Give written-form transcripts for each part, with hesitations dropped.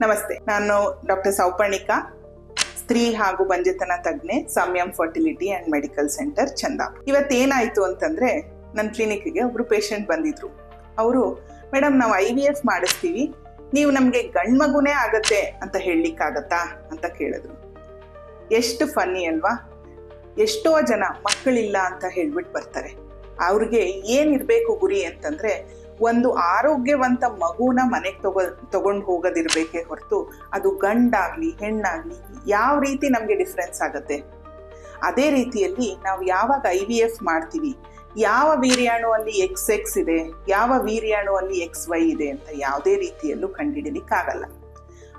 ನಮಸ್ತೆ, ನಾನು ಡಾಕ್ಟರ್ ಸೌಪರ್ಣಿಕಾ, ಸ್ತ್ರೀ ಹಾಗೂ ಬಂಜೆತನ ತಜ್ಞೆ, Samyam fertility and medical centre, Chandapura. ಇವತ್ತೇನಾಯ್ತು ಅಂತಂದ್ರೆ, ನನ್ನ ಕ್ಲಿನಿಕ್ಗೆ ಒಬ್ರು ಪೇಷಂಟ್ ಬಂದಿದ್ರು. ಅವರು, ಮೇಡಮ್ ನಾವು IVF ಮಾಡಿಸ್ತೀವಿ, ನೀವು ನಮಗೆ ಗಂಡು ಮಗುನೇ ಆಗತ್ತೆ ಅಂತ ಹೇಳಲಿಕ್ಕಾಗತ್ತಾ ಅಂತ ಕೇಳಿದ್ರು. ಎಷ್ಟು ಫನ್ನಿ ಅಲ್ವಾ? ಎಷ್ಟೋ ಜನ ಮಕ್ಕಳಿಲ್ಲ ಅಂತ ಹೇಳ್ಬಿಟ್ಟು ಬರ್ತಾರೆ. ಅವ್ರಿಗೆ ಏನಿರ್ಬೇಕು ಗುರಿ ಅಂತಂದ್ರೆ, ಒಂದು ಆರೋಗ್ಯವಂತ ಮಗುನ ಮನೆಗೆ ತಗೊಂಡು ಹೋಗೋದಿರ್ಬೇಕೇ ಹೊರತು ಅದು ಗಂಡಾಗ್ಲಿ ಹೆಣ್ಣಾಗ್ಲಿ ಯಾವ ರೀತಿ ನಮಗೆ ಡಿಫ್ರೆನ್ಸ್ ಆಗುತ್ತೆ. ಅದೇ ರೀತಿಯಲ್ಲಿ ನಾವು ಯಾವಾಗ IVF ಮಾಡ್ತೀವಿ, ಯಾವ ವೀರ್ಯಾಣು ಅಲ್ಲಿ XX ಇದೆ, ಯಾವ ವೀರ್ಯಾಣು ಅಲ್ಲಿ XY ಇದೆ ಅಂತ ಯಾವುದೇ ರೀತಿಯಲ್ಲೂ ಕಂಡುಹಿಡಿಲಿಕ್ಕಾಗಲ್ಲ.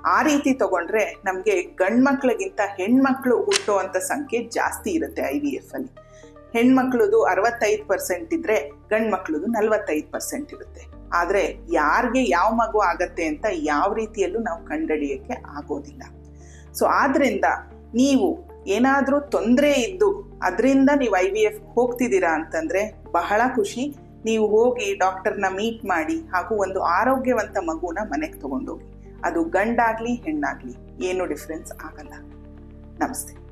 ಆ ರೀತಿ ತಗೊಂಡ್ರೆ ನಮಗೆ ಗಂಡ್ಮಕ್ಳಿಗಿಂತ ಹೆಣ್ಮಕ್ಳು ಹುಟ್ಟುವಂಥ ಸಂಖ್ಯೆ ಜಾಸ್ತಿ ಇರುತ್ತೆ. IVF ಅಲ್ಲಿ ಹೆಣ್ಮಕ್ಳದು 65% ಇದ್ರೆ ಗಂಡು ಮಕ್ಳದು 45% ಇರುತ್ತೆ. ಆದರೆ ಯಾರಿಗೆ ಯಾವ ಮಗು ಆಗತ್ತೆ ಅಂತ ಯಾವ ರೀತಿಯಲ್ಲೂ ನಾವು ಕಂಡುಹಿಡಿಯೋಕ್ಕೆ ಆಗೋದಿಲ್ಲ. ಸೊ ಆದ್ರಿಂದ ನೀವು ಏನಾದರೂ ತೊಂದರೆ ಇದ್ದು ಅದರಿಂದ ನೀವು IVF ಹೋಗ್ತಿದ್ದೀರಾ ಅಂತಂದ್ರೆ ಬಹಳ ಖುಷಿ. ನೀವು ಹೋಗಿ ಡಾಕ್ಟರ್ನ ಮೀಟ್ ಮಾಡಿ ಹಾಗೂ ಒಂದು ಆರೋಗ್ಯವಂತ ಮಗುನ ಮನೆಗೆ ತಗೊಂಡೋಗಿ. ಅದು ಗಂಡಾಗ್ಲಿ ಹೆಣ್ಣಾಗ್ಲಿ ಏನು ಡಿಫ್ರೆನ್ಸ್ ಆಗಲ್ಲ. ನಮಸ್ತೆ.